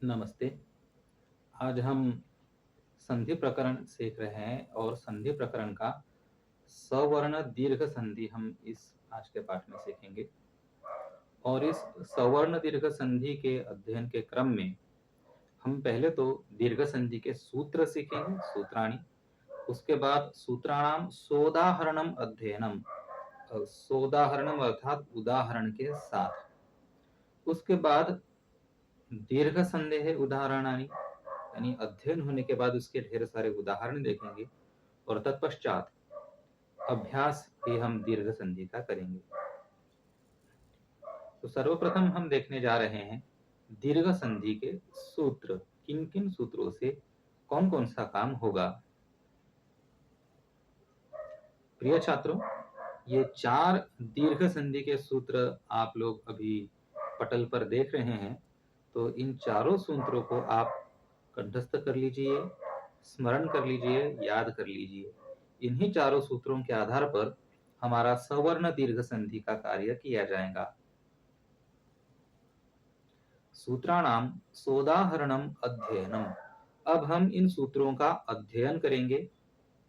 नमस्ते। आज हम संधि प्रकरण सीख रहे हैं और संधि प्रकरण का सवर्ण दीर्घ संधि हम इस आज के पाठ में सीखेंगे। और इस सवर्ण दीर्घ संधि के अध्ययन के क्रम में हम पहले तो दीर्घ संधि के सूत्र सीखेंगे, सूत्राणि। उसके बाद सूत्राणाम सोदाहरणम अध्ययनम, सोदाहरणम अर्थात उदाहरण के साथ। उसके बाद दीर्घ संदेह उदाहरणानि, यानी अध्ययन होने के बाद उसके ढेर सारे उदाहरण देखेंगे। और तत्पश्चात अभ्यास भी हम दीर्घ संधि का करेंगे। तो सर्वप्रथम हम देखने जा रहे हैं दीर्घ संधि के सूत्र, किन किन सूत्रों से कौन कौन सा काम होगा। प्रिय छात्रों, ये 4 दीर्घ संधि के सूत्र आप लोग अभी पटल पर देख रहे हैं। तो इन चारों सूत्रों को आप कंठस्थ कर लीजिए, स्मरण कर लीजिए, याद कर लीजिए। इन्हीं चारों सूत्रों के आधार पर हमारा सवर्ण दीर्घ संधि का कार्य किया जाएगा। सूत्राणाम सोदाहरणम अध्ययनम। अब हम इन सूत्रों का अध्ययन करेंगे,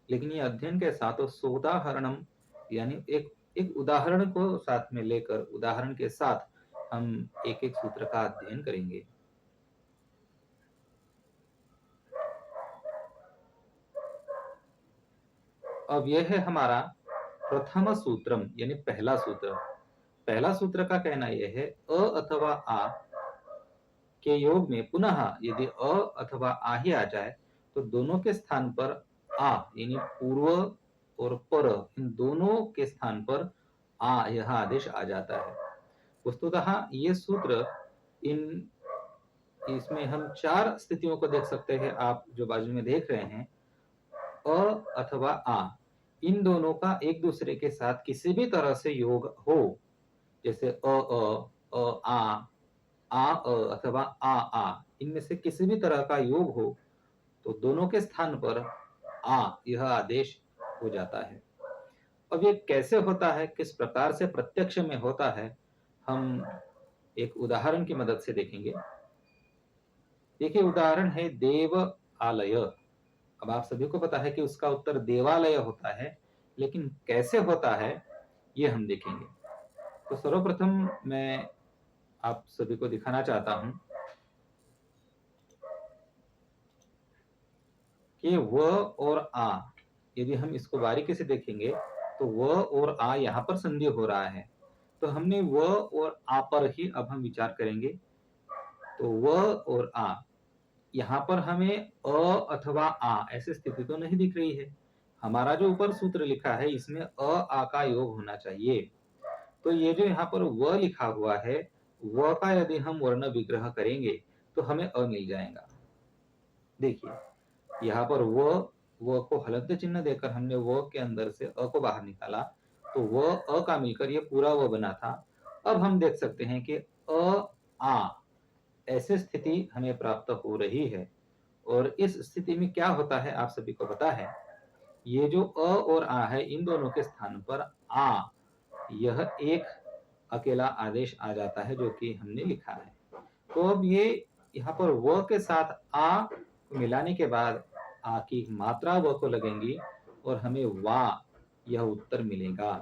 लेकिन ये अध्ययन के साथ सोदाहरणम यानी एक उदाहरण को साथ में लेकर, उदाहरण के साथ हम एक एक सूत्र का अध्ययन करेंगे। अब यह है हमारा प्रथम सूत्रम, यानी पहला सूत्र। पहला सूत्र का कहना यह है अ अथवा आ के योग में पुनः यदि अ अथवा आ ही आ जाए तो दोनों के स्थान पर आ, यानी पूर्व और पर, इन दोनों के स्थान पर आ यह आदेश आ जाता है। वस्तुतः ये सूत्र इसमें हम 4 स्थितियों को देख सकते हैं। आप जो बाजू में देख रहे हैं अ अथवा आ, इन दोनों का एक दूसरे के साथ किसी भी तरह से योग हो, जैसे आ अथवा आ, इनमें से किसी भी तरह का योग हो तो दोनों के स्थान पर आ यह आदेश हो जाता है। अब ये कैसे होता है, किस प्रकार से प्रत्यक्ष में होता है, हम एक उदाहरण की मदद से देखेंगे। देखिए, उदाहरण है देव आलय। अब आप सभी को पता है कि उसका उत्तर देवालय होता है, लेकिन कैसे होता है ये हम देखेंगे। तो सर्वप्रथम मैं आप सभी को दिखाना चाहता हूं कि व और आ, यदि हम इसको बारीकी से देखेंगे तो व और आ यहाँ पर संधि हो रहा है। तो हमने व और आ पर ही अब हम विचार करेंगे। तो व और आ, यहाँ पर हमें अ अथवा आ ऐसी स्थिति तो नहीं दिख रही है। हमारा जो ऊपर सूत्र लिखा है इसमें अ आ का योग होना चाहिए। तो ये जो यहाँ पर व लिखा हुआ है, व का यदि हम वर्ण विग्रह करेंगे तो हमें अ मिल जाएगा। देखिए, यहाँ पर व को हलन्त चिन्ह देकर हमने व के अंदर से अ को बाहर निकाला, तो व अ का मिलकर ये पूरा व बना था। अब हम देख सकते हैं कि अ आ ऐसी स्थिति हमें प्राप्त हो रही है। और इस स्थिति में क्या होता है आप सभी को पता है, ये जो अ और आ है इन दोनों के स्थान पर आ यह एक अकेला आदेश आ जाता है जो कि हमने लिखा है। तो अब ये यहाँ पर व के साथ आ को मिलाने के बाद आ की मात्रा व को लगेंगी और हमें वा यह उत्तर मिलेगा।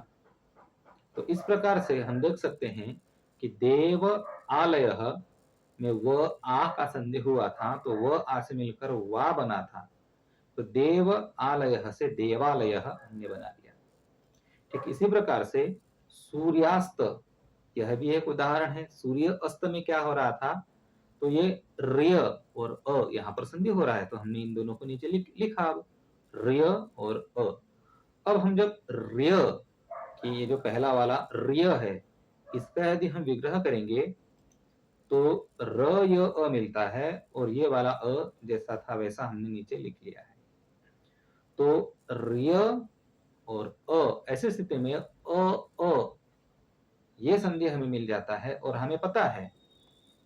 तो इस प्रकार से हम देख सकते हैं कि देव आलय में व आ का संधि हुआ था, तो व आ से मिलकर वा बना था। तो देव आलय से देवालय हमने बना दिया। ठीक इसी प्रकार से सूर्यास्त, यह भी एक उदाहरण है। सूर्य अस्त में क्या हो रहा था, तो ये रिय और अ यहाँ पर संधि हो रहा है, तो हमने इन दोनों को नीचे लिखा। अब रिय और अ, अब हम जब रिय कि ये जो पहला वाला रिय है इसका यदि हम विग्रह करेंगे तो र य अ मिलता है, और ये वाला अ जैसा था वैसा हमने नीचे लिख लिया है। तो रिय और अ ऐसी स्थिति में अ ये संधि हमें मिल जाता है, और हमें पता है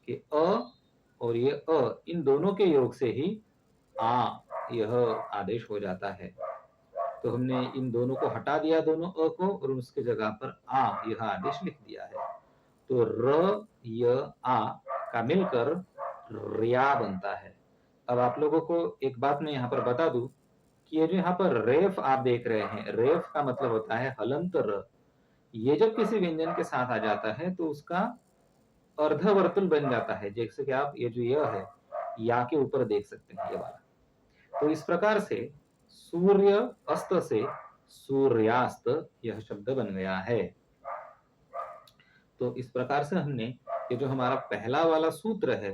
कि अ और ये अ इन दोनों के योग से ही आ यह आदेश हो जाता है। तो हमने इन दोनों को हटा दिया, दोनों अ को, और उसके जगह पर आ यह आदेश लिख दिया है। तो र य आ का मिलकर रिया बनता है। अब आप लोगों को एक बात मैं यहाँ पर बता दूं कि ये जो यहाँ पर रेफ आप देख रहे हैं, रेफ का मतलब होता है हलंत र। ये जब किसी व्यंजन के साथ आ जाता है तो उसका अर्धवर्तुल बन जाता है, जैसे कि आप ये जो य है, या के ऊपर देख सकते हैं ये वाला। तो इस प्रकार से सूर्य अस्त से सूर्यास्त यह शब्द बन गया है। तो इस प्रकार से हमने ये जो हमारा पहला वाला सूत्र है,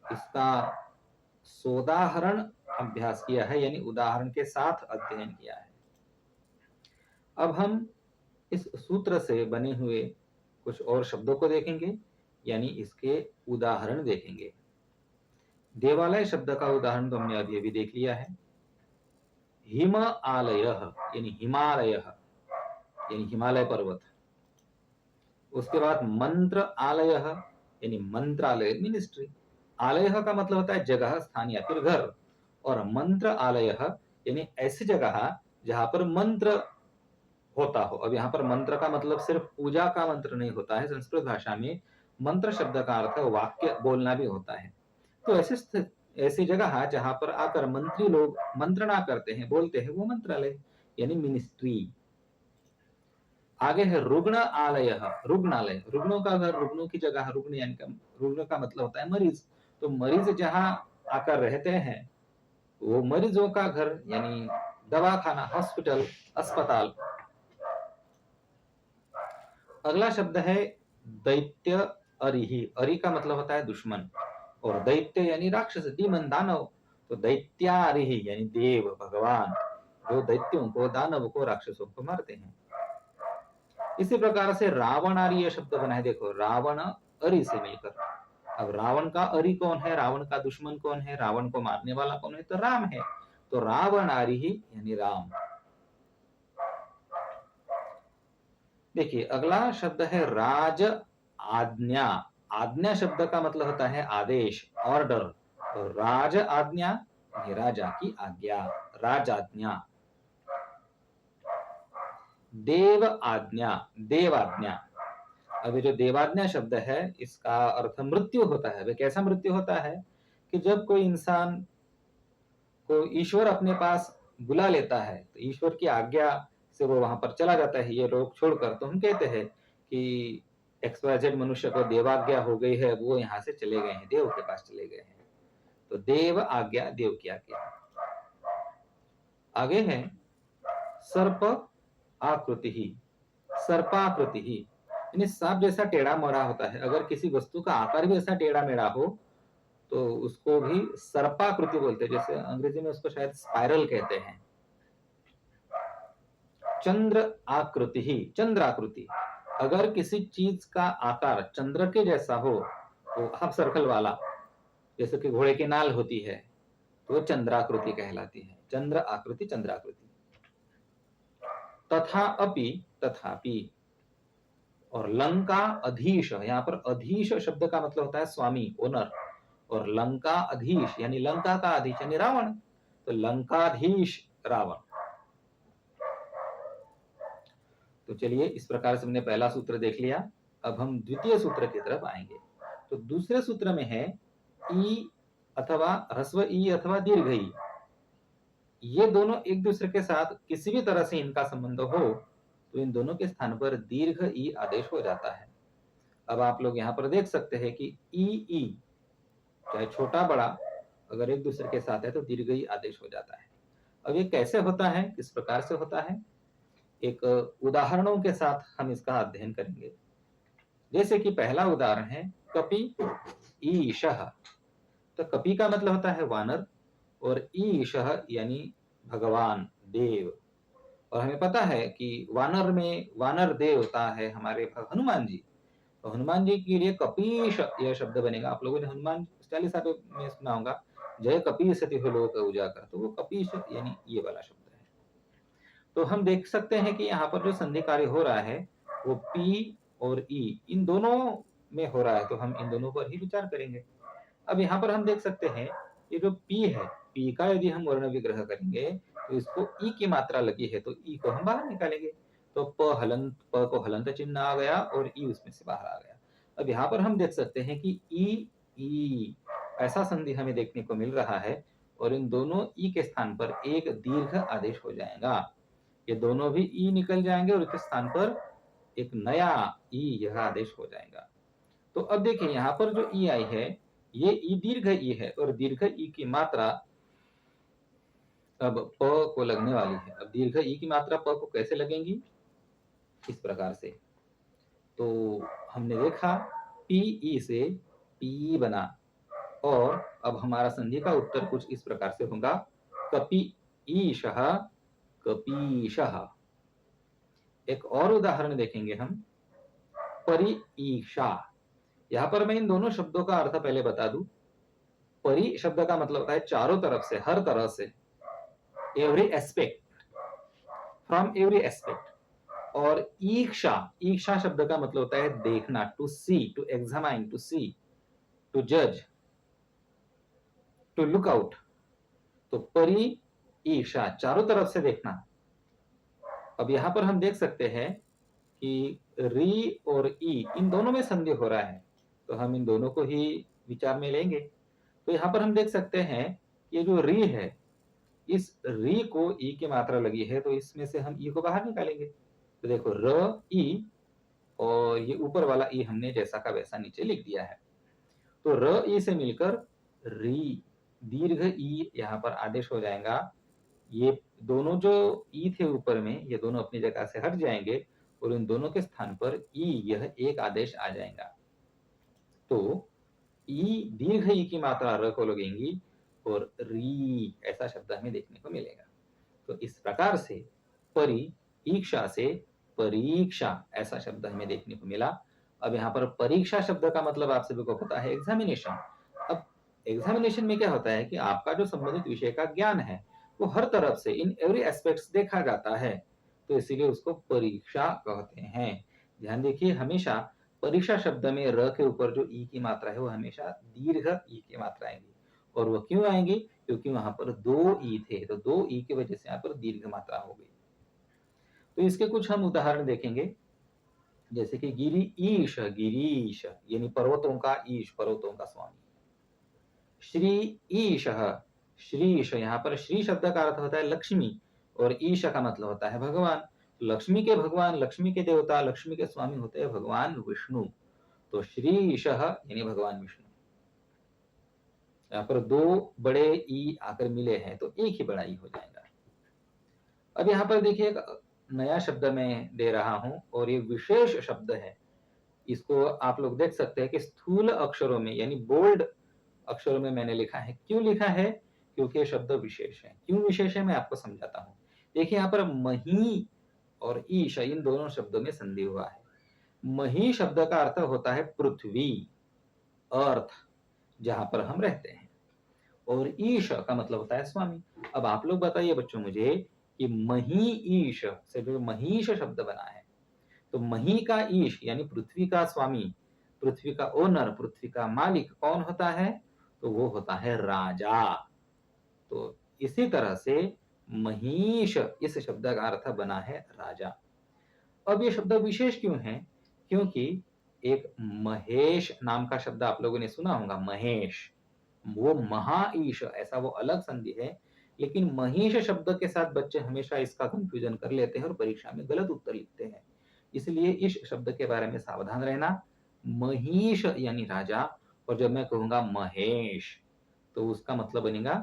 इसका सोदाहरण अभ्यास किया है, यानी उदाहरण के साथ अध्ययन किया है। अब हम इस सूत्र से बने हुए कुछ और शब्दों को देखेंगे, यानी इसके उदाहरण देखेंगे। देवालय शब्द का उदाहरण तो हमने अभी अभी देख लिया है। हिम आलय यानी हिमालय, यानी हिमालय पर्वत। उसके बाद मंत्र आलय यानी मंत्रालय, मिनिस्ट्री। आलय का मतलब होता है जगह, स्थान या फिर घर, और मंत्र आलय यानी ऐसी जगह जहां पर मंत्र होता हो। अब यहाँ पर मंत्र का मतलब सिर्फ पूजा का मंत्र नहीं होता है, संस्कृत भाषा में मंत्र शब्द का अर्थ वाक्य बोलना भी होता है। तो ऐसी जगह जहां पर आकर मंत्री लोग मंत्रणा करते हैं, बोलते हैं, वो मंत्रालय यानी मिनिस्ट्री। आगे है रुग्ण आलय, रुग्णालय, रुग्णों का घर, रुग्णों की जगह, रुग्ण यानी रुग्ण का मतलब होता है मरीज। तो मरीज जहां आकर रहते हैं वो मरीजों का घर यानी दवाखाना, हॉस्पिटल, अस्पताल। अगला शब्द है दैत्य अरिहि। अरि का मतलब होता है दुश्मन, और दैत्य यानी राक्षस, डीमन, दानव। तो दैत्यारिहि यानी देव, भगवान, जो दैत्यों को, दानव को, राक्षसों को मारते हैं। इसी प्रकार से रावणारी शब्द बना है, देखो, रावण अरि से मिलकर। अब रावण का अरि कौन है, रावण का दुश्मन कौन है, रावण को मारने वाला कौन है, तो राम है। तो रावणारी यानी राम। देखिए अगला शब्द है राज आज्ञा। आज्ञा शब्द का मतलब होता है आदेश, ऑर्डर। तो राज आज्ञा यानी राजा की आज्ञा, राज आज्ञा। देव आज्ञा, देव आज्ञा। अब ये जो देवाज्ञा शब्द है इसका अर्थ मृत्यु होता है। वे कैसा मृत्यु होता है कि जब कोई इंसान को ईश्वर अपने पास बुला लेता है तो ईश्वर की आज्ञा से वो वहां पर चला जाता है ये लोग छोड़कर, तो हम कहते हैं कि XYZ मनुष्य को देवाज्ञा हो गई है, वो यहाँ से चले गए हैं, देव के पास चले गए हैं। तो देव आज्ञा, देव की आज्ञा। आगे है सर्प आकृति ही, सर्पाकृति ही यानी सांप जैसा टेढ़ा मेढ़ा होता है। अगर किसी वस्तु का आकार भी ऐसा टेढ़ा मेढ़ा हो तो उसको भी सर्पाकृति बोलते हैं, जैसे अंग्रेजी में उसको शायद स्पाइरल कहते हैं। चंद्र आकृति ही, चंद्राकृति। अगर किसी चीज का आकार चंद्र के जैसा हो, तो हाफ सर्कल वाला, जैसे कि घोड़े की नाल होती है, तो चंद्राकृति कहलाती है। चंद्र आकृति, चंद्राकृति। तथा अपि, तथापि। और लंका अधीश, यहाँ पर अधीश शब्द का मतलब होता है स्वामी, ओनर। और लंका अधीश यानी लंका का अधीश यानी रावण, तो लंकाधीश रावण। तो चलिए इस प्रकार से हमने पहला सूत्र देख लिया। अब हम द्वितीय सूत्र की तरफ आएंगे। तो दूसरे सूत्र में है ई अथवा ह्रस्व ई अथवा दीर्घ ई। ये दोनों एक दूसरे के साथ किसी भी तरह से इनका संबंध हो तो इन दोनों के स्थान पर दीर्घ ई आदेश हो जाता है। अब आप लोग यहाँ पर देख सकते हैं कि ई चाहे छोटा बड़ा अगर एक दूसरे के साथ है तो दीर्घ ई आदेश हो जाता है। अब ये कैसे होता है, किस प्रकार से होता है, एक उदाहरणों के साथ हम इसका अध्ययन करेंगे। जैसे कि पहला उदाहरण है कपि ईशः। तो कपि का मतलब होता है वानर, और ईशः यानी भगवान, देव। और हमें पता है कि वानर में वानर देवता है हमारे हनुमान जी। तो हनुमान जी के लिए कपीश यह शब्द बनेगा। आप लोगों ने हनुमान चालीसा में सुना होगा, जय कपीश तिहु लोक उजागर। तो वो कपीश यानी ये वाला शब्द है। तो हम देख सकते हैं कि यहाँ पर जो संधि कार्य हो रहा है वो पी और ई इन दोनों में हो रहा है, तो हम इन दोनों पर ही विचार करेंगे। अब यहाँ पर हम देख सकते हैं ये जो पी है, पी का यदि हम वर्ण विग्रह करेंगे तो इसको ई की मात्रा लगी है, तो ई को हम बाहर निकालेंगे। तो प को हलंत चिन्ह आ गया और ई उसमें से बाहर आ गया। अब यहाँ पर हम देख सकते हैं कि ई ऐसा संधि हमें देखने को मिल रहा है और इन दोनों ई के स्थान पर एक दीर्घ आदेश हो जाएगा। ये दोनों भी ई निकल जाएंगे और इसके स्थान पर एक नया ई यह आदेश हो जाएगा। तो अब देखिए यहाँ पर जो ई आई है, ये ई दीर्घ ई है और दीर्घ ई की मात्रा अब प को लगने वाली है। अब दीर्घ ई की मात्रा प को कैसे लगेंगी? इस प्रकार से। तो हमने देखा पी से पी बना और अब हमारा संधि का उत्तर कुछ इस प्रकार से होगा, कपि ईशः कपीशः। एक और उदाहरण देखेंगे हम, परिईशा। यहां पर मैं इन दोनों शब्दों का अर्थ पहले बता दूं। परि शब्द का मतलब होता है चारों तरफ से, हर तरह से, every aspect, from every aspect. और ईक्षा, ईक्षा शब्द का मतलब होता है देखना, to see, to examine, to see, to जज, टू लुक आउट। तो परि ईक्षा, चारों तरफ से देखना। अब यहां पर हम देख सकते हैं कि री और ई इन दोनों में संधि हो रहा है, तो हम इन दोनों को ही विचार में लेंगे। तो यहां पर हम देख सकते हैं कि ये जो री है, इस री को ई की मात्रा लगी है, तो इसमें से हम ई को बाहर निकालेंगे। तो देखो र ई और ये ऊपर वाला ई हमने जैसा का वैसा नीचे लिख दिया है। तो र ई से मिलकर री, दीर्घ ई यहाँ पर आदेश हो जाएगा। ये दोनों जो ई थे ऊपर में, ये दोनों अपनी जगह से हट जाएंगे और इन दोनों के स्थान पर ई यह एक आदेश आ जाएगा। तो ई दीर्घ ई की मात्रा र को लगेंगी और री ऐसा शब्द हमें देखने को मिलेगा। तो इस प्रकार से परीक्षा से परीक्षा ऐसा शब्द हमें देखने को मिला। अब यहाँ पर परीक्षा शब्द का मतलब आप सभी को पता है एग्जामिनेशन। अब एग्जामिनेशन में क्या होता है कि आपका जो संबंधित विषय का ज्ञान है वो हर तरफ से, इन एवरी एस्पेक्ट्स देखा जाता है, तो इसीलिए उसको परीक्षा कहते हैं। ध्यान देखिए, हमेशा परीक्षा शब्द में र के ऊपर जो ई की मात्रा है वो हमेशा दीर्घ ई की मात्रा आएगी। और वो क्यों आएंगी? क्योंकि वहां पर दो ई थे, तो दो ई की वजह से यहाँ पर दीर्घ मात्रा हो गई। तो इसके कुछ हम उदाहरण देखेंगे, जैसे कि गिरी ईश, गिरीश यानी पर्वतों का ईश, पर्वतों का स्वामी। श्री ईश, श्रीश, यहाँ पर श्री शब्द का अर्थ होता है लक्ष्मी और ईश का मतलब होता है भगवान। लक्ष्मी के भगवान, लक्ष्मी के देवता, लक्ष्मी के स्वामी होते हैं भगवान विष्णु। तो श्रीश यानी भगवान विष्णु। यहाँ पर दो बड़े ई आकर मिले हैं तो एक ही बड़ा ई हो जाएगा। अब यहाँ पर देखिए एक नया शब्द मैं दे रहा हूं और ये विशेष शब्द है। इसको आप लोग देख सकते हैं कि स्थूल अक्षरों में यानी बोल्ड अक्षरों में मैंने लिखा है। क्यों लिखा है? क्योंकि ये शब्द विशेष है। क्यों विशेष है मैं आपको समझाता हूँ। देखिए यहाँ पर मही और ईश इन दोनों शब्दों में संधि हुआ है। मही शब्द का अर्थ होता है पृथ्वी, अर्थ, जहां पर हम रहते हैं। और ईश का मतलब होता है स्वामी। अब आप लोग बताइए बच्चों मुझे कि मही ईश से जो महीश शब्द बना है, तो मही का ईश यानी पृथ्वी का स्वामी, पृथ्वी का ओनर, पृथ्वी का मालिक कौन होता है? तो वो होता है राजा। तो इसी तरह से महीश इस शब्द का अर्थ बना है राजा। अब ये शब्द विशेष क्यों है? क्योंकि एक महेश नाम का शब्द आप लोगों ने सुना होगा, महेश, वो महाईश, ऐसा वो अलग संधि है। लेकिन महीश शब्द के साथ बच्चे हमेशा इसका कंफ्यूजन कर लेते हैं और परीक्षा में गलत उत्तर लिखते हैं। इसलिए इस शब्द के बारे में सावधान रहना। महीश यानी राजा, और जब मैं कहूंगा महेश तो उसका मतलब बनेगा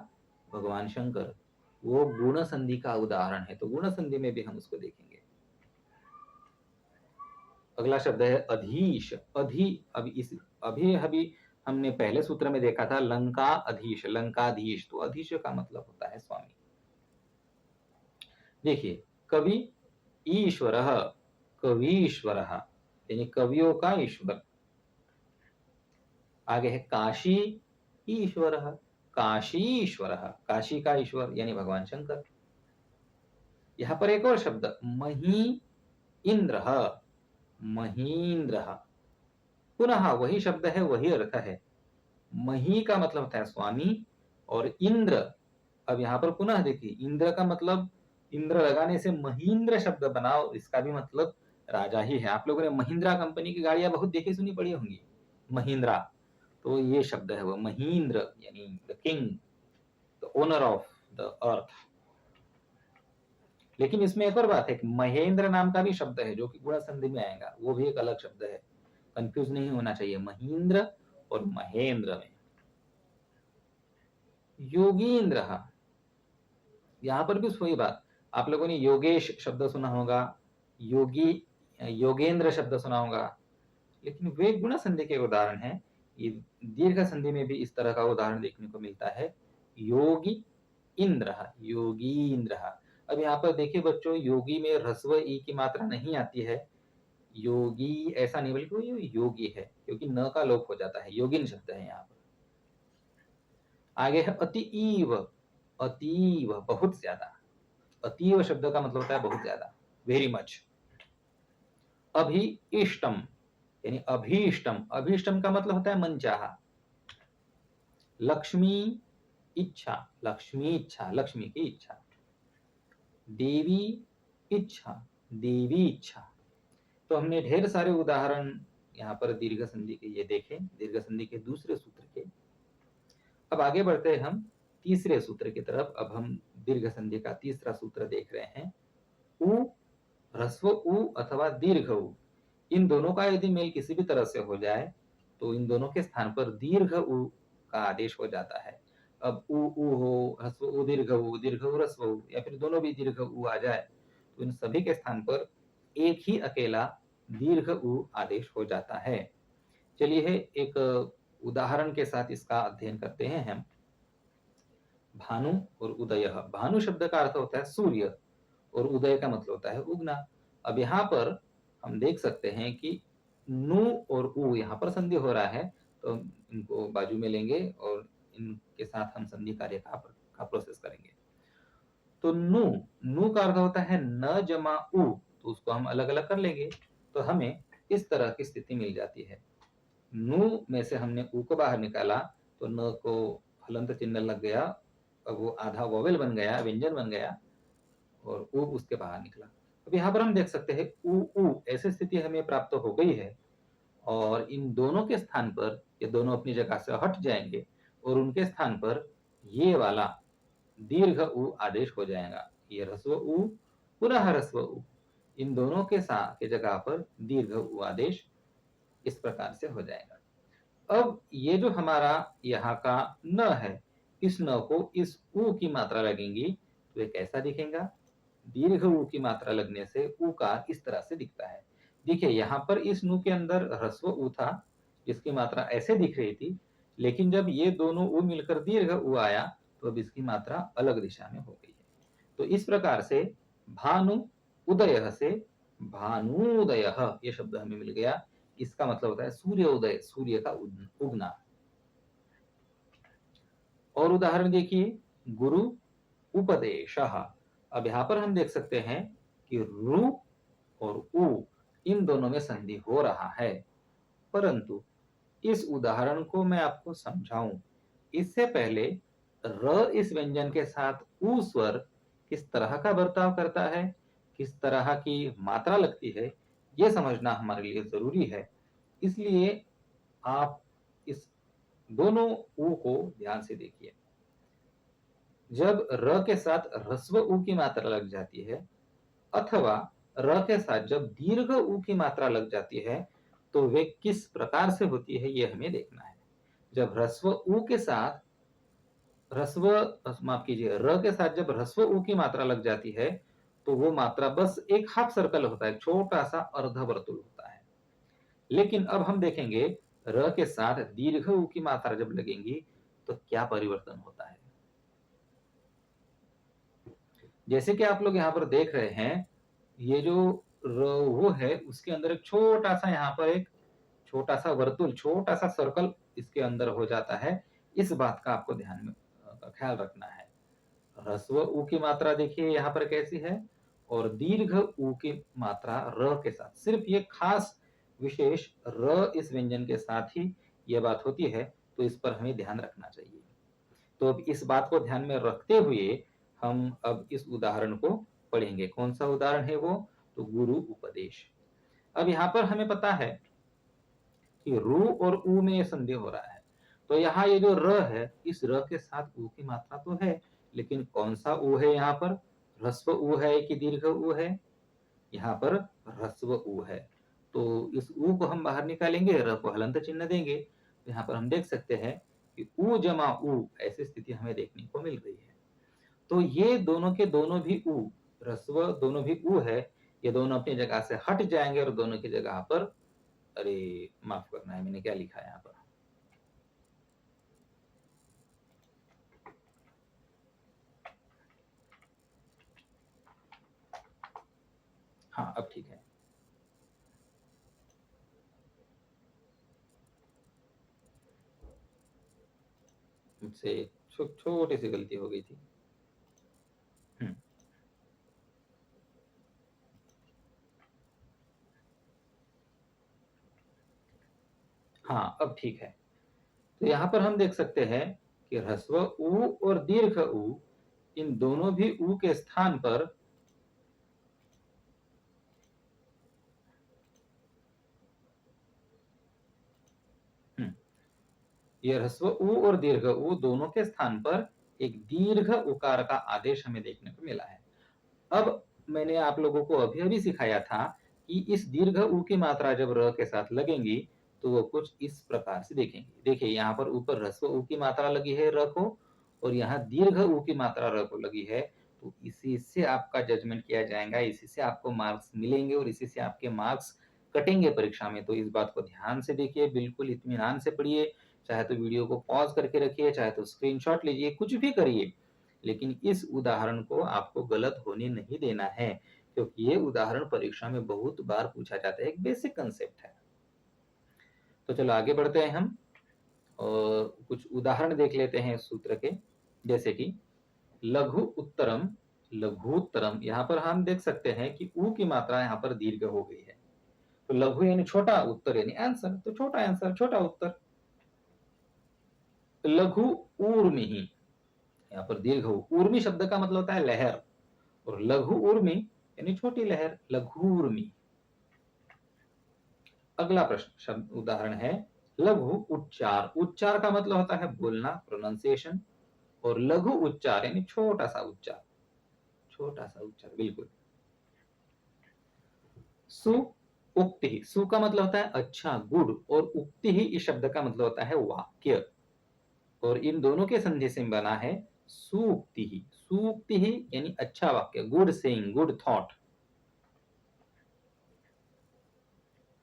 भगवान शंकर। वो गुण संधि का उदाहरण है, तो गुण संधि में भी हम उसको देखेंगे। अगला शब्द है अधीश। अभी हमने पहले सूत्र में देखा था लंका अधीश, लंकाधीश। तो अधीश का मतलब होता है स्वामी। देखिए, कवि ईश्वर, कवीश्वर यानी कवियों का ईश्वर। आगे है काशी ईश्वर, काशीश्वर, काशी का ईश्वर यानी भगवान शंकर। यहां पर एक और शब्द मही इंद्र, महींद्र, पुनः वही शब्द है, वही अर्थ है। मही का मतलब होता है स्वामी और इंद्र। अब यहाँ पर पुनः देखिए, इंद्र का मतलब, इंद्र लगाने से महींद्र शब्द बनाओ, इसका भी मतलब राजा ही है। आप लोगों ने महिंद्रा कंपनी की गाड़ियां बहुत देखी सुनी पड़ी होंगी, महिंद्रा। तो ये शब्द है वो महींद्र, यानी the king, the owner of the earth. लेकिन इसमें एक और बात है कि महेंद्र नाम का भी शब्द है जो कि गुण संधि में आएगा, वो भी एक अलग शब्द है, कंफ्यूज नहीं होना चाहिए महींद्र और महेंद्र में। योगींद्र, यहां पर भी वही बात, आप लोगों ने योगेश शब्द सुना होगा, योगी, योगेंद्र शब्द सुना होगा, लेकिन वे गुण संधि के उदाहरण हैं। ये दीर्घ संधि में भी इस तरह का उदाहरण देखने को मिलता है, योगी इंद्र, योगींद्र। अब यहाँ पर देखिए बच्चों, योगी में ह्रस्व ई की मात्रा नहीं आती है, योगी ऐसा नहीं, बल्कि वो योगी है, क्योंकि न का लोप हो जाता है, योगिन शब्द है यहाँ पर। आगे है अतिईव, अतीव बहुत ज्यादा, अतीव शब्द का मतलब होता है बहुत ज्यादा, वेरी मच। अभी इष्टम, यानी अभीष्टम, अभीष्टम का मतलब होता है मनचाहा। लक्ष्मी इच्छा, लक्ष्मी इच्छा, लक्ष्मी की इच्छा। देवी इच्छा, देवी इच्छा। तो हमने ढेर सारे उदाहरण यहाँ पर दीर्घ संधि के ये देखे, दीर्घ संधि के दूसरे सूत्र के। अब आगे बढ़ते हैं हम तीसरे सूत्र की तरफ। अब हम दीर्घ संधि का तीसरा सूत्र देख रहे हैं। उ, ह्रस्व उ अथवा दीर्घ उ, इन दोनों का यदि मेल किसी भी तरह से हो जाए तो इन दोनों के स्थान पर दीर्घ उ का आदेश हो जाता है। अब उ हो, ह्रस्व उ दीर्घ उ, दीर्घ उ ह्रस्व उ, या फिर दोनों भी दीर्घ उ आ जाए तो इन सभी के स्थान पर एक ही अकेला दीर्घ उ आदेश हो जाता है। चलिए एक उदाहरण के साथ इसका अध्ययन करते हैं हम। भानु और उदय, भानु शब्द का अर्थ होता है सूर्य और उदय का मतलब होता है उगना। अब यहाँ पर हम देख सकते हैं कि नु और उ यहाँ पर संधि हो रहा है, तो इनको बाजू में लेंगे और इनके साथ हम संधि कार्य का प्रोसेस करेंगे। तो नु, नु का अर्थ होता है न जमा उ, तो उसको हम अलग अलग कर लेंगे तो हमें इस तरह की स्थिति मिल जाती है। नु में से हमने उ को बाहर निकाला तो न को हलंत चिन्ह लग गया, अब वो आधा वोवेल बन गया, व्यंजन बन गया, और उ उसके बाहर निकला। अब यहाँ पर हम देख सकते हैं उ ऐसी स्थिति हमें प्राप्त हो गई है, और इन दोनों के स्थान पर ये दोनों अपनी जगह से हट जाएंगे और उनके स्थान पर ये वाला दीर्घ उ आदेश हो जाएगा। ये ह्रस्व उ पुनः ह्रस्व उ, इन दोनों के साथ के जगह पर दीर्घ उ आदेश इस प्रकार से हो जाएगा। अब ये जो हमारा यहाँ का न है, इस न को इस उ की मात्रा लगेंगी तो ये कैसा दिखेगा? दीर्घ उ की मात्रा लगने से उकार इस तरह से दिखता है। देखिए यहाँ पर इस नु के अंदर ह्रस्व उ था जिसकी मात्रा ऐसे दिख रही थी, लेकिन जब ये दोनों उ मिलकर दीर्घ उ आया तो अब इसकी मात्रा अलग दिशा में हो गई है। तो इस प्रकार से भानु उदय से भानुदय ये शब्द हमें मिल गया। इसका मतलब होता है सूर्योदय, सूर्य का उगना। और उदाहरण देखिए, गुरु उपदेश। अब यहाँ पर हम देख सकते हैं कि रु और उ इन दोनों में संधि हो रहा है, परंतु इस उदाहरण को मैं आपको समझाऊं इससे पहले र इस व्यंजन के साथ उ स्वर किस तरह का बर्ताव करता है, किस तरह की मात्रा लगती है, ये समझना हमारे लिए जरूरी है। इसलिए आप इस दोनों उ को ध्यान से देखिए। जब र के साथ ह्रस्व उ की मात्रा लग जाती है अथवा र के साथ जब दीर्घ उ की मात्रा लग जाती है तो वे किस प्रकार से होती है ये हमें देखना है। जब ह्रस्व उ के साथ माफ कीजिए, र के साथ जब ह्रस्व उ की मात्रा लग जाती है तो वो मात्रा बस एक हाफ सर्कल होता है, छोटा सा अर्धवर्तुल होता है। लेकिन अब हम देखेंगे र के साथ दीर्घ उ की मात्रा जब लगेंगी तो क्या परिवर्तन होता है। जैसे कि आप लोग यहाँ पर देख रहे हैं, ये जो वो है उसके अंदर एक छोटा सा, यहाँ पर एक छोटा सा वर्तुल, छोटा सा सर्कल इसके अंदर हो जाता है। इस बात का आपको ध्यान में ख्याल रखना है। ह्रस्व उ की मात्रा देखिए यहाँ पर कैसी है, और दीर्घ उ की मात्रा र के साथ, सिर्फ ये खास विशेष र इस व्यंजन के साथ ही ये बात होती है, तो इस पर हमें ध्यान रखना चाहिए। तो अब इस बात को ध्यान में रखते हुए हम अब इस उदाहरण को पढ़ेंगे। कौन सा उदाहरण है वो? तो गुरु उपदेश। अब यहाँ पर हमें पता है कि रु और उ में संधि हो रहा है, तो यहाँ ये जो र है, इस र के साथ ऊ की मात्रा तो है, लेकिन कौन सा ऊ है यहाँ पर? ह्रस्व ऊ है कि दीर्घ ऊ है? यहाँ पर ह्रस्व ऊ है। तो इस ऊ को हम बाहर निकालेंगे, र को हलंत चिन्ह देंगे। तो यहाँ पर हम देख सकते हैं कि ऊ जमा ऊ ऐसी स्थिति हमें देखने को मिल रही है। तो ये दोनों के दोनों भी ऊ, ह्रस्व दोनों भी ऊ है, ये दोनों अपनी जगह से हट जाएंगे और दोनों की जगह पर, अरे माफ करना है, मैंने क्या लिखा है यहाँ पर? हाँ, अब ठीक है। मुझसे छोटी सी गलती हो गई थी। हम्म, हाँ, अब ठीक है। तो यहाँ पर हम देख सकते हैं कि ह्रस्व ऊ और दीर्घ ऊ, इन दोनों भी ऊ के स्थान पर ये ह्रस्व ऊ और दीर्घ ऊ दोनों के स्थान पर एक दीर्घ उकार का आदेश हमें देखने को मिला है। अब मैंने आप लोगों को अभी अभी सिखाया था कि इस दीर्घ ऊ की मात्रा जब र के साथ लगेंगी तो वो कुछ इस प्रकार से देखेंगे। देखिए यहाँ पर ऊपर ह्रस्व ऊ की मात्रा लगी है र को, और यहाँ दीर्घ ऊ की मात्रा र को लगी है। तो इसी से आपका जजमेंट किया जाएगा, इसी से आपको मार्क्स मिलेंगे और इसी से आपके मार्क्स कटेंगे परीक्षा में। तो इस बात को ध्यान से देखिए, बिल्कुल इत्मीनान से पढ़िए। चाहे तो वीडियो को पॉज करके रखिए, चाहे तो स्क्रीनशॉट लीजिए, कुछ भी करिए, लेकिन इस उदाहरण को आपको गलत होने नहीं देना है, क्योंकि ये उदाहरण परीक्षा में बहुत बार पूछा जाता है, एक बेसिक कंसेप्ट है। तो चलो आगे बढ़ते हैं हम और कुछ उदाहरण देख लेते हैं इस सूत्र के। जैसे कि लघु उत्तरम, लघुत्तरम, यहाँ पर हम देख सकते हैं कि ऊ की मात्रा यहाँ पर दीर्घ हो गई है। तो लघु यानी छोटा, उत्तर यानी आंसर, तो छोटा आंसर छोटा उत्तर। लघु ऊर्मि, यहाँ पर दीर्घ ऊर्मि शब्द का मतलब होता है लहर, और लघु ऊर्मि यानी छोटी लहर, लघुर्मि। अगला प्रश्न शब्द उदाहरण है लघु उच्चार। उच्चार का मतलब होता है बोलना, प्रोनाउंसिएशन, और लघु उच्चार यानी छोटा सा उच्चार, छोटा सा उच्चार, बिल्कुल। सु उक्ति, सु का मतलब होता है अच्छा, गुड, और उक्ति ही इस शब्द का मतलब होता है वाक्य, और इन दोनों के संधि से बना है सूक्ति ही। सूक्ति ही यानी अच्छा वाक्य, गुड सेइंग, गुड थॉट।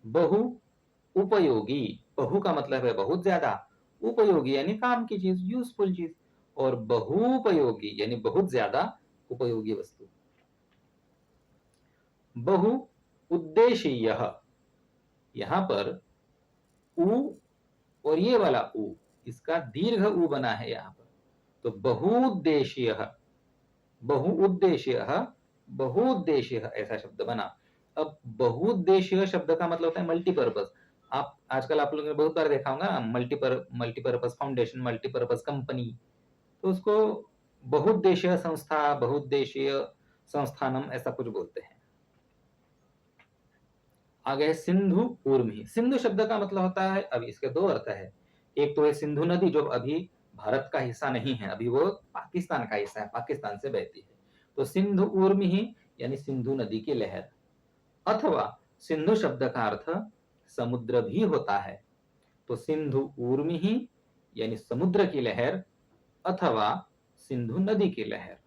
बहु उपयोगी, बहु का मतलब है बहुत ज्यादा, उपयोगी यानी काम की चीज, यूजफुल चीज, और बहुपयोगी यानी बहुत ज्यादा उपयोगी वस्तु। बहु उद्देशीय, यहां पर उ और ये वाला उ, इसका दीर्घ उ बना है यहां पर, तो बहुउद्देशीय, बहुउद्देशीय, बहुउद्देशीय ऐसा शब्द बना। अब बहुउद्देशीय शब्द का मतलब होता है मल्टीपर्पज। आप आजकल आप लोगों ने बहुत बार देखा होगा मल्टीपर्पज फाउंडेशन, मल्टीपर्पज कंपनी, तो उसको बहुउद्देशीय संस्था, बहुउद्देशीय संस्थानम ऐसा कुछ बोलते हैं। आगे सिंधु ऊर्मी। सिंधु शब्द का मतलब होता है, अब इसके दो अर्थ है। एक तो है सिंधु नदी जो अभी भारत का हिस्सा नहीं है, अभी वो पाकिस्तान का हिस्सा है, पाकिस्तान से बहती है। तो सिंधु ऊर्मी ही यानी सिंधु नदी की लहर, अथवा सिंधु शब्द का अर्थ समुद्र भी होता है। तो सिंधु ऊर्मी ही यानी समुद्र की लहर, अथवा सिंधु नदी की लहर।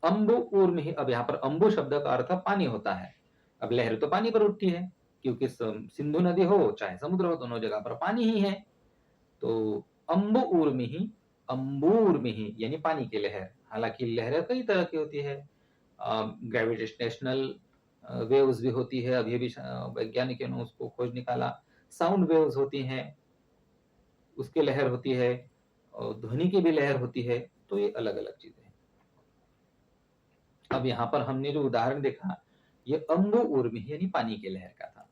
अंबु ऊर्मी, अब यहाँ पर अंबु शब्द का अर्थ पानी होता है। अब लहर तो पानी पर उठती है, क्योंकि सिंधु नदी हो चाहे समुद्र हो, दोनों जगह पर पानी ही है। तो अंबु ऊर्मी ही, अंबूर्मी ही यानी पानी की लहर। हालांकि लहरें कई तरह की होती है, ग्रेविटेशनल वेव्स भी होती है, अभी भी वैज्ञानिकों ने उसको खोज निकाला। साउंड वेव्स होती हैं, उसकी लहर होती है, और ध्वनि की भी लहर होती है। तो ये अलग अलग चीजें हैं। अब यहाँ पर हमने जो उदाहरण देखा, ये अंबु ऊर्मी यानी पानी की लहर का था।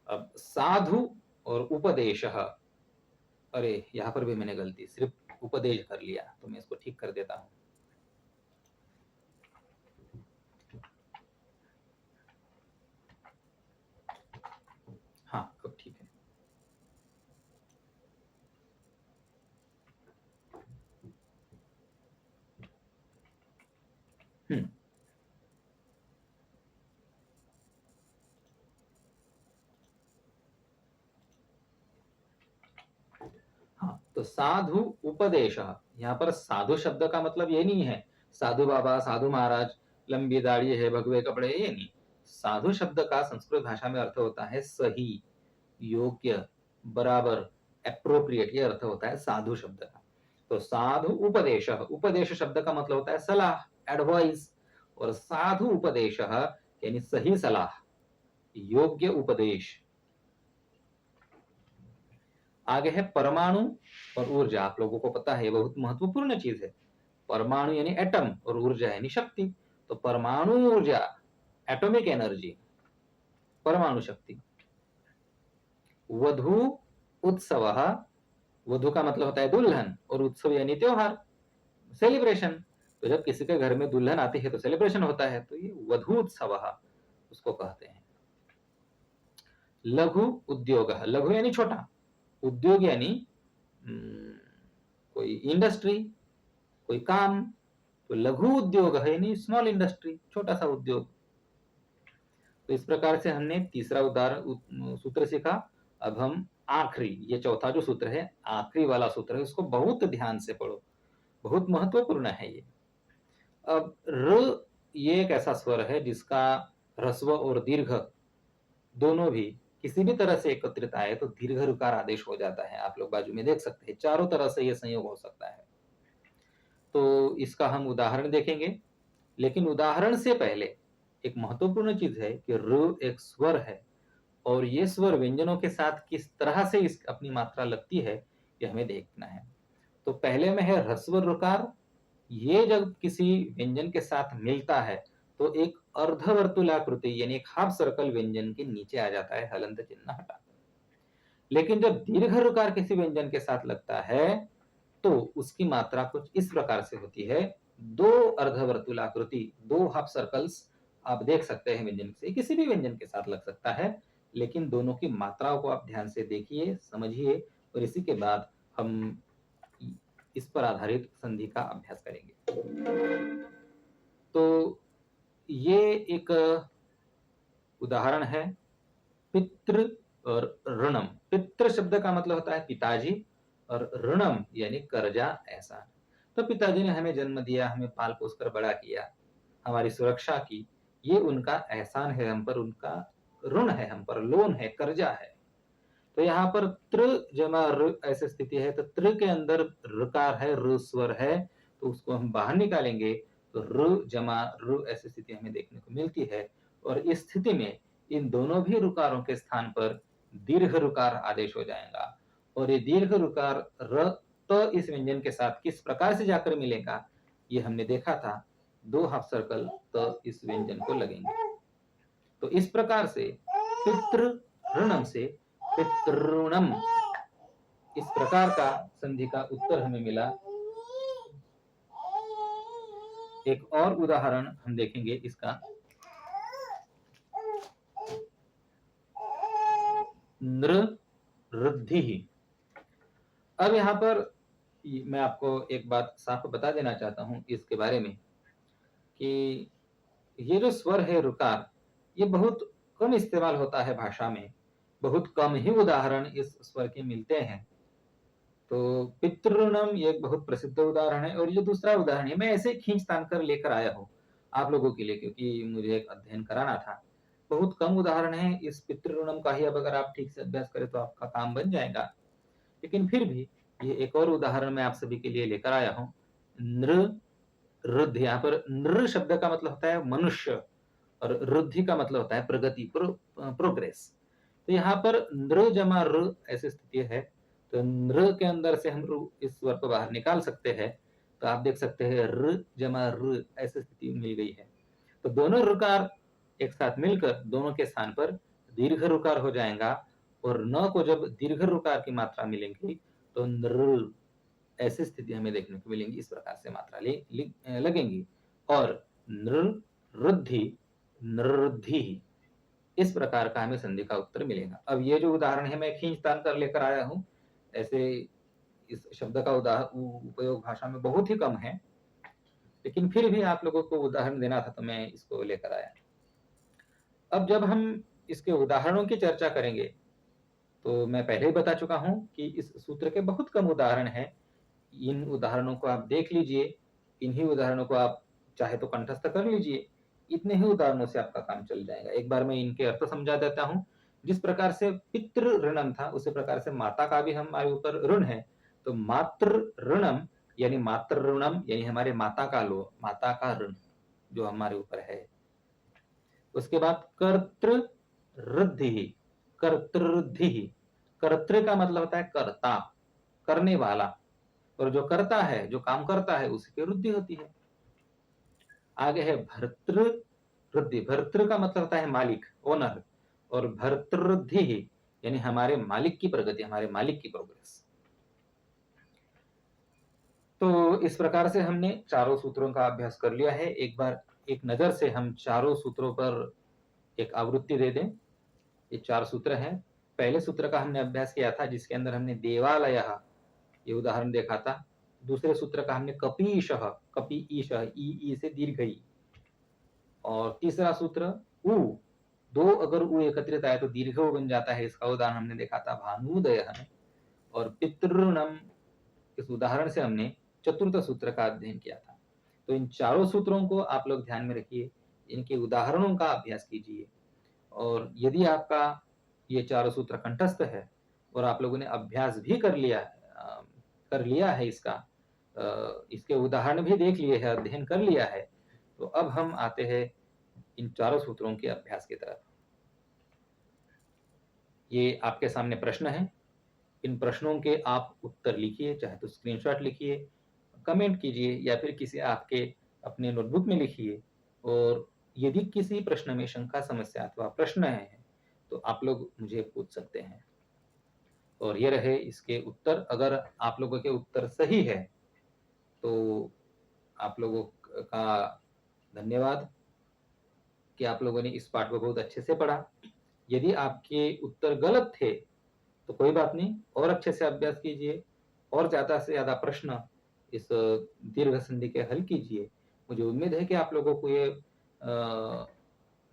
अब साधु और उपदेश, अरे यहाँ पर भी मैंने गलती, सिर्फ उपदेश कर लिया, तो मैं इसको ठीक कर देता हूं। हाँ, अब तो साधु उपदेशः, यहाँ पर साधु शब्द का मतलब ये नहीं है साधु बाबा, साधु महाराज, लंबी दाढ़ी है, भगवे कपड़े, ये नहीं। साधु शब्द का संस्कृत भाषा में अर्थ होता है सही, योग्य, बराबर, एप्रोप्रिएट, ये अर्थ होता है साधु शब्द का। तो साधु उपदेश, उपदेश शब्द का मतलब होता है सलाह, एडवाइस, और साधु उपदेश यानी सही सलाह, योग्य उपदेश। आगे है परमाणु और ऊर्जा। आप लोगों को पता है ये बहुत महत्वपूर्ण चीज है। परमाणु यानी एटम और ऊर्जा यानी शक्ति। तो परमाणु ऊर्जा, एटॉमिक एनर्जी, परमाणु शक्ति। वधु उत्सव, वधु का मतलब होता है दुल्हन, और उत्सव यानी त्योहार, सेलिब्रेशन। तो जब किसी के घर में दुल्हन आती है तो सेलिब्रेशन होता है, तो ये वधु उत्सव उसको कहते हैं। लघु उद्योग, लघु यानी छोटा, उद्योग यानी कोई इंडस्ट्री, कोई काम। तो लघु उद्योग है यानी स्मॉल इंडस्ट्री, छोटा सा उद्योग। तो इस प्रकार से हमने तीसरा उदाहरण सूत्र सीखा। अब हम आखिरी, ये चौथा जो सूत्र है, आखिरी वाला सूत्र है, उसको बहुत ध्यान से पढ़ो, बहुत महत्वपूर्ण है ये। अब र, ये एक ऐसा स्वर है जिसका ह्रस्व और दीर्घ दोनों भी किसी भी तरह से एकत्रित आए तो दीर्घ ऋकार आदेश हो जाता है। आप लोग बाजू में देख सकते हैं, चारों तरह से ये संयोग हो सकता है। तो इसका हम उदाहरण देखेंगे, लेकिन उदाहरण से पहले एक महत्वपूर्ण चीज है कि र एक स्वर है, और ये स्वर व्यंजनों के साथ किस तरह से इस अपनी मात्रा लगती है ये हमें देखना है। तो पहले में है ह्रस्व ऋकार। ये जब किसी व्यंजन के साथ मिलता है तो एक अर्धवर्तुलाकृति यानी एक हाफ सर्कल व्यंजन के नीचे आ जाता है, हलंत चिन्ह हटाकर। लेकिन जब दीर्घ ऋकार किसी व्यंजन के साथ लगता है तो उसकी मात्रा कुछ इस प्रकार से होती है, दो अर्धवर्तुलाकृति, दो हाफ सर्कल्स आप देख सकते हैं व्यंजन से, किसी भी व्यंजन के साथ लग सकता है, लेकिन दोनों की मात्राओं को आप ध्यान से देखिए, समझिए, और इसी के बाद हम इस पर आधारित संधि का अभ्यास करेंगे। तो ये एक उदाहरण है, पितृ और ऋणम। पितृ शब्द का मतलब होता है पिताजी, और ऋणम यानी कर्जा, एहसान। तो पिताजी ने हमें जन्म दिया, हमें पाल पोस कर बड़ा किया, हमारी सुरक्षा की, ये उनका एहसान है हम पर, उनका ऋण है हम पर, लोन है, कर्जा है। तो यहाँ पर त्र जमा र ऐसी स्थिति है, तो त्र के अंदर ऋकार है, र स्वर है, तो उसको हम बाहर निकालेंगे तो र जमा र ऐसी स्थिति हमें देखने को मिलती है। और इस स्थिति में इन दोनों भी ऋकारों के स्थान पर दीर्घ ऋकार आदेश हो जाएगा, और ये दीर्घ ऋकार र त इस व्यंजन के साथ किस प्रकार से जाकर मिलेगा ये हमने देखा था, दो हाफ सर्कल त इस व्यंजन को लगेंगे। तो इस प्रकार से पितृ ऋणम से पितृणम, इस प्रकार का संधि का उत्तर हमें मिला। एक और उदाहरण हम देखेंगे इसका, नृ ऋद्धि। अब यहाँ पर मैं आपको एक बात साफ बता देना चाहता हूं इसके बारे में कि ये जो स्वर है ऋकार, ये बहुत कम इस्तेमाल होता है भाषा में, बहुत कम ही उदाहरण इस स्वर के मिलते हैं। तो पितृणम ये एक बहुत प्रसिद्ध उदाहरण है, और ये दूसरा उदाहरण है, मैं ऐसे खींच तान कर लेकर आया हूँ आप लोगों के लिए, क्योंकि मुझे एक अध्ययन कराना था। बहुत कम उदाहरण है इस पितृणम का ही, अब अगर आप ठीक से अभ्यास करें तो आपका काम बन जाएगा। लेकिन फिर भी ये एक और उदाहरण मैं आप सभी के लिए लेकर आया हूँ। नृ रुद्ध, यहाँ पर नृ शब्द का मतलब होता है मनुष्य, और रुद्धि का मतलब होता है प्रगति, प्रोग्रेस। तो यहाँ पर नृ जमा र ऐसी स्थिति है, तो नृ के अंदर से हम इस स्वर को बाहर निकाल सकते हैं। तो आप देख सकते हैं र जमा र ऐसी स्थिति मिल गई है। तो दोनों ऋकार एक साथ मिलकर दोनों के स्थान पर दीर्घ ऋकार हो जाएगा, और न को जब दीर्घ ऋकार की मात्रा मिलेंगी तो नृ ऐसी स्थिति हमें देखने को मिलेंगी, इस प्रकार से मात्रा लगेंगी, और नृ रुद्धि नृद्धि, इस प्रकार का हमें संधि का उत्तर मिलेगा। अब ये जो उदाहरण है मैं खींच तान कर लेकर आया हूं, ऐसे इस शब्द का उपयोग भाषा में बहुत ही कम है, लेकिन फिर भी आप लोगों को उदाहरण देना था तो मैं इसको लेकर आया। अब जब हम इसके उदाहरणों की चर्चा करेंगे तो मैं पहले ही बता चुका हूँ कि इस सूत्र के बहुत कम उदाहरण हैं। इन उदाहरणों को आप देख लीजिए, इन्हीं उदाहरणों को आप चाहे तो कंठस्थ कर लीजिए। इतने ही उदाहरणों से आपका काम चल जाएगा। एक बार मैं इनके अर्थ समझा देता हूँ। जिस प्रकार से पितृ ऋणम था, उसी प्रकार से माता का भी हमारे ऊपर ऋण है। तो मातृ ऋणम यानी मातृ ऋणम यानी हमारे माता का ऋण जो हमारे ऊपर है। उसके बाद कर्तृ कर्तृ का मतलब होता है कर्ता, करने वाला, और जो करता है, जो काम करता है, उसकी वृद्धि होती है। आगे है भर्तृ वृद्धि। भर्तृ का मतलब होता है मालिक, ओनर, और भर्तृवृद्धि यानी हमारे मालिक की प्रगति, हमारे मालिक की प्रोग्रेस। तो इस प्रकार से हमने चारों सूत्रों का अभ्यास कर लिया है। एक बार एक नजर से हम चारों सूत्रों पर एक आवृत्ति दे दें। ये 4 सूत्र हैं। पहले सूत्र का हमने अभ्यास किया था, जिसके अंदर हमने देवालयः ये उदाहरण देखा था। दूसरे सूत्र का हमने कपीशः, कपि ईशः, ई से दीर्घ ई। और तीसरा सूत्र उ, 2 अगर उ एकत्रित आए तो दीर्घ उ बन जाता है। इसका उदाहरण हमने देखा था भानुदयः में। और पितृणम, इस उदाहरण से हमने चतुर्थ सूत्र का अध्ययन किया था। तो इन चारों सूत्रों को आप लोग ध्यान में रखिए, इनके उदाहरणों का अभ्यास कीजिए। और यदि आपका ये चारों सूत्र कंठस्थ है और आप लोगों ने अभ्यास भी कर लिया है इसका, इसके उदाहरण भी देख लिए हैं, अध्ययन कर लिया है, तो अब हम आते हैं इन चारों सूत्रों के अभ्यास की तरफ। ये आपके सामने प्रश्न है। इन प्रश्नों के आप उत्तर लिखिए, चाहे तो स्क्रीनशॉट लिखिए, कमेंट कीजिए, या फिर किसी आपके अपने नोटबुक में लिखिए। और यदि किसी प्रश्न में शंका, समस्या अथवा प्रश्न है तो आप लोग मुझे पूछ सकते हैं। और ये रहे इसके उत्तर। अगर आप लोगों के उत्तर सही है तो आप लोगों का धन्यवाद कि आप लोगों ने इस पाठ को बहुत अच्छे से पढ़ा। यदि आपके उत्तर गलत थे तो कोई बात नहीं, और अच्छे से अभ्यास कीजिए, और ज़्यादा से ज़्यादा प्रश्न इस दीर्घ संधि के हल कीजिए। मुझे उम्मीद है कि आप लोगों को ये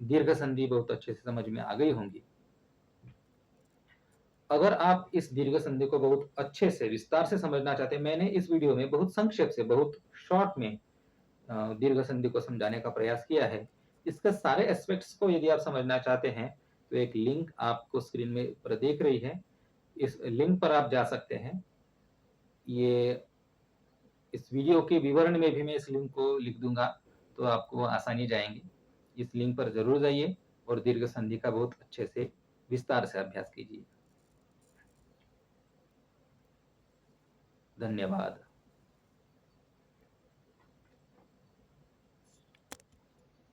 दीर्घ संधि बहुत अच्छे से समझ में आ गई होंगी। अगर आप इस दीर्घ संधि को बहुत अच्छे से विस्तार से समझना चाहते हैं, मैंने इस वीडियो में बहुत संक्षेप से, बहुत शॉर्ट में दीर्घ संधि को समझाने का प्रयास किया है। इसके सारे एस्पेक्ट्स को यदि आप समझना चाहते हैं तो एक लिंक आपको स्क्रीन में पर देख रही है, इस लिंक पर आप जा सकते हैं। ये इस वीडियो के विवरण में भी मैं इस लिंक को लिख दूंगा, तो आपको आसानी जाएंगी। इस लिंक पर जरूर जाइए और दीर्घ संधि का बहुत अच्छे से विस्तार से अभ्यास कीजिए। धन्यवाद।